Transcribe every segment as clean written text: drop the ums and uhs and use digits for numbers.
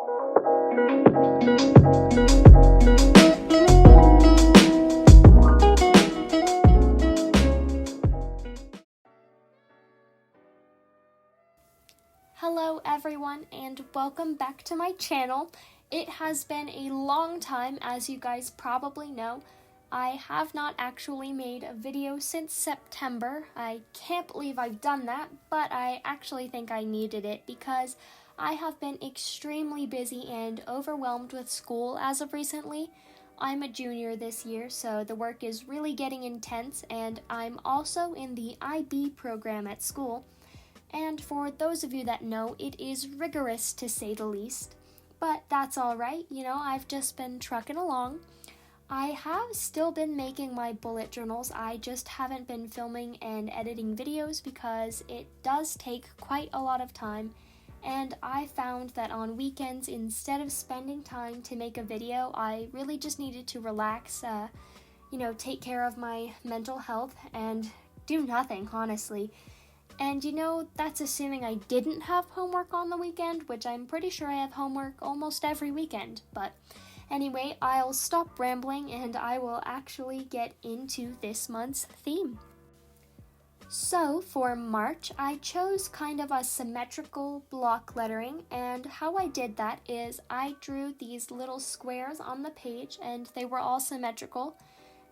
Hello everyone and welcome back to my channel. It has been a long time, as you guys probably know. I have not actually made a video since September. I can't believe I've done that, but I actually think I needed it because I have been extremely busy and overwhelmed with school as of recently. I'm a junior this year, so the work is really getting intense, and I'm also in the IB program at school. And for those of you that know, it is rigorous to say the least. But that's alright, I've just been trucking along. I have still been making my bullet journals, I just haven't been filming and editing videos because it does take quite a lot of time. And I found that on weekends, instead of spending time to make a video, I really just needed to relax, take care of my mental health and do nothing, honestly. And that's assuming I didn't have homework on the weekend, which I'm pretty sure I have homework almost every weekend. But anyway, I'll stop rambling and I will actually get into this month's theme. So for March, I chose kind of a symmetrical block lettering, and how I did that is I drew these little squares on the page and they were all symmetrical.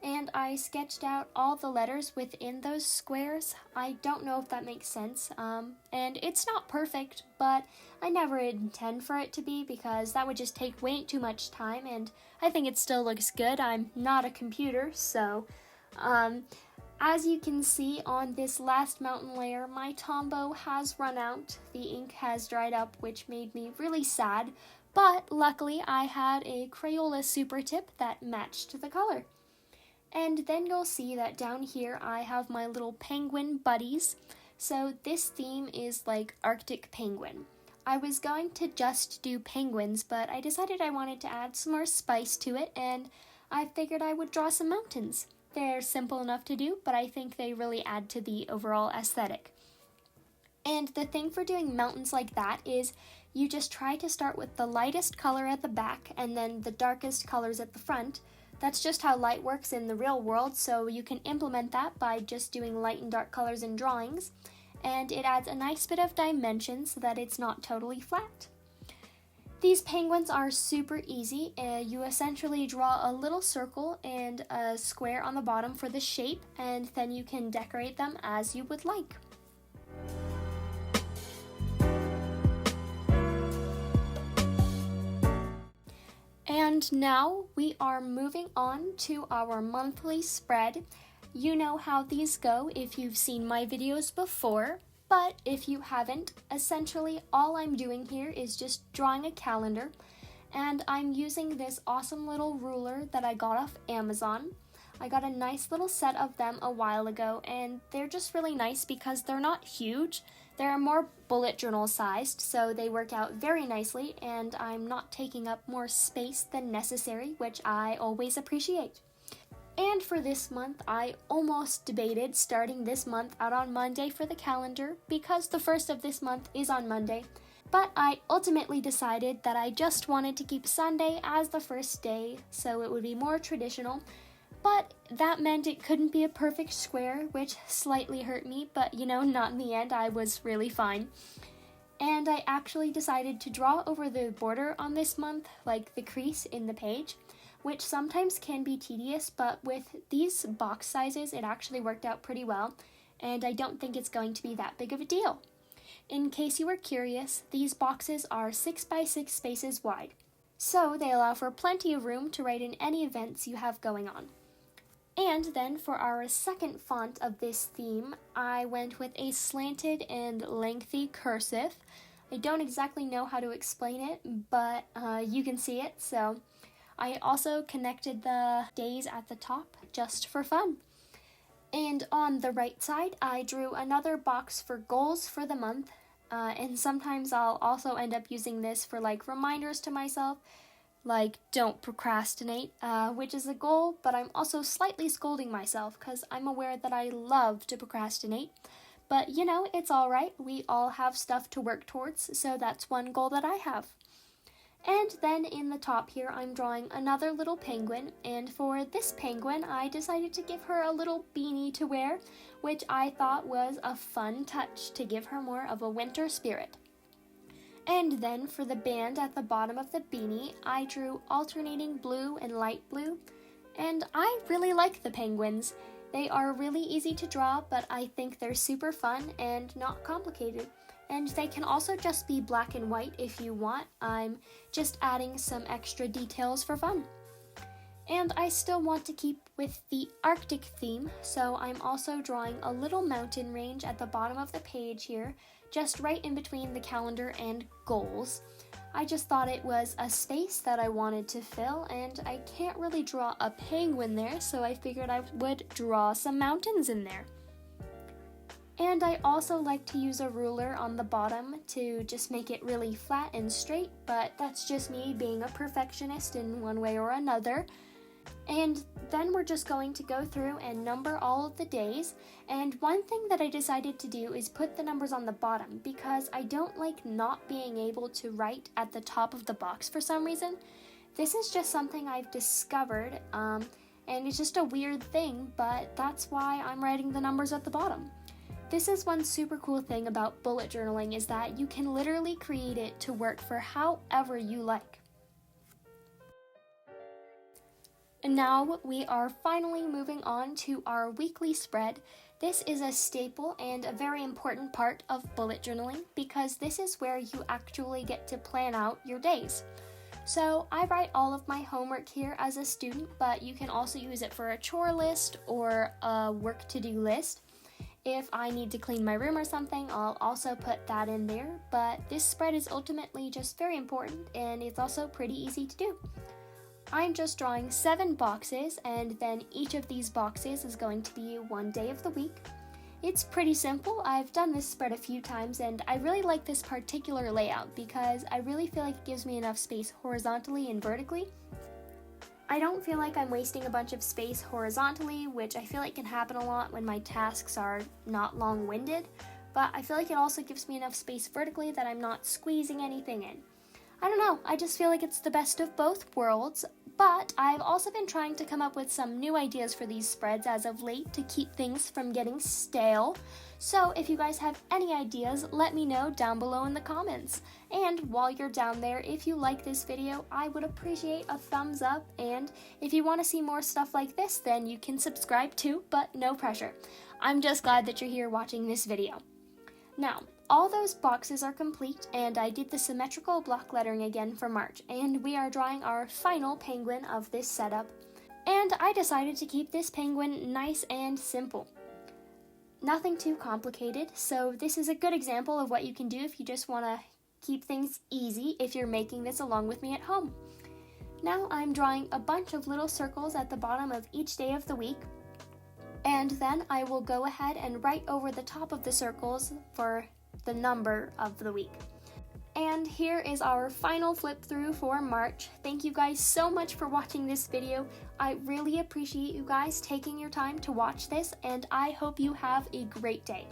And I sketched out all the letters within those squares. I don't know if that makes sense, and it's not perfect, but I never intend for it to be because that would just take way too much time, and I think it still looks good. I'm not a computer, so, as you can see on this last mountain layer, my Tombow has run out. The ink has dried up, which made me really sad, but luckily I had a Crayola Super Tip that matched the color. And then you'll see that down here I have my little penguin buddies. So this theme is like Arctic penguin. I was going to just do penguins, but I decided I wanted to add some more spice to it, and I figured I would draw some mountains. They're simple enough to do, but I think they really add to the overall aesthetic. And the thing for doing mountains like that is you just try to start with the lightest color at the back and then the darkest colors at the front. That's just how light works in the real world, so you can implement that by just doing light and dark colors in drawings, and it adds a nice bit of dimension so that it's not totally flat. These penguins are super easy. You essentially draw a little circle and a square on the bottom for the shape, and then you can decorate them as you would like. And now we are moving on to our monthly spread. You know how these go if you've seen my videos before, but if you haven't, essentially all I'm doing here is just drawing a calendar, and I'm using this awesome little ruler that I got off Amazon. I got a nice little set of them a while ago, and they're just really nice because they're not huge. They're more bullet journal sized, so they work out very nicely, and I'm not taking up more space than necessary, which I always appreciate. And for this month, I almost debated starting this month out on Monday for the calendar, because the first of this month is on Monday, but I ultimately decided that I just wanted to keep Sunday as the first day, so it would be more traditional. But that meant it couldn't be a perfect square, which slightly hurt me, but not in the end. I was really fine. And I actually decided to draw over the border on this month, like the crease in the page, which sometimes can be tedious, but with these box sizes, it actually worked out pretty well, and I don't think it's going to be that big of a deal. In case you were curious, these boxes are 6 by 6 spaces wide, so they allow for plenty of room to write in any events you have going on. And then for our second font of this theme, I went with a slanted and lengthy cursive. I don't exactly know how to explain it, but you can see it, so I also connected the days at the top just for fun. And on the right side, I drew another box for goals for the month, and sometimes I'll also end up using this for like reminders to myself, like don't procrastinate, which is a goal, but I'm also slightly scolding myself because I'm aware that I love to procrastinate. But it's alright, we all have stuff to work towards, so that's one goal that I have. And then in the top here, I'm drawing another little penguin, and for this penguin, I decided to give her a little beanie to wear, which I thought was a fun touch to give her more of a winter spirit. And then for the band at the bottom of the beanie, I drew alternating blue and light blue, and I really like the penguins. They are really easy to draw, but I think they're super fun and not complicated. And they can also just be black and white if you want. I'm just adding some extra details for fun. And I still want to keep with the Arctic theme, so I'm also drawing a little mountain range at the bottom of the page here, just right in between the calendar and goals. I just thought it was a space that I wanted to fill, and I can't really draw a penguin there, so I figured I would draw some mountains in there. And I also like to use a ruler on the bottom to just make it really flat and straight, but that's just me being a perfectionist in one way or another. And then we're just going to go through and number all of the days. And one thing that I decided to do is put the numbers on the bottom because I don't like not being able to write at the top of the box for some reason. This is just something I've discovered, and it's just a weird thing, but that's why I'm writing the numbers at the bottom. This is one super cool thing about bullet journaling is that you can literally create it to work for however you like. And now we are finally moving on to our weekly spread. This is a staple and a very important part of bullet journaling because this is where you actually get to plan out your days. So I write all of my homework here as a student, but you can also use it for a chore list or a work to-do list. If I need to clean my room or something, I'll also put that in there, but this spread is ultimately just very important and it's also pretty easy to do. I'm just drawing 7 boxes, and then each of these boxes is going to be one day of the week. It's pretty simple. I've done this spread a few times, and I really like this particular layout because I really feel like it gives me enough space horizontally and vertically. I don't feel like I'm wasting a bunch of space horizontally, which I feel like can happen a lot when my tasks are not long-winded, but I feel like it also gives me enough space vertically that I'm not squeezing anything in. I don't know, I just feel like it's the best of both worlds, but I've also been trying to come up with some new ideas for these spreads as of late to keep things from getting stale. So if you guys have any ideas, let me know down below in the comments. And while you're down there, if you like this video, I would appreciate a thumbs up, and if you want to see more stuff like this, then you can subscribe too, but no pressure. I'm just glad that you're here watching this video. Now, all those boxes are complete, and I did the symmetrical block lettering again for March, and we are drawing our final penguin of this setup. And I decided to keep this penguin nice and simple. Nothing too complicated, so this is a good example of what you can do if you just want to keep things easy if you're making this along with me at home. Now I'm drawing a bunch of little circles at the bottom of each day of the week, and then I will go ahead and write over the top of the circles for the number of the week. And here is our final flip through for March. Thank you guys so much for watching this video. I really appreciate you guys taking your time to watch this, and I hope you have a great day.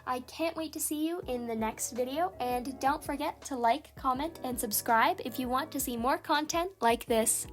I can't wait to see you in the next video, and don't forget to like, comment, and subscribe if you want to see more content like this.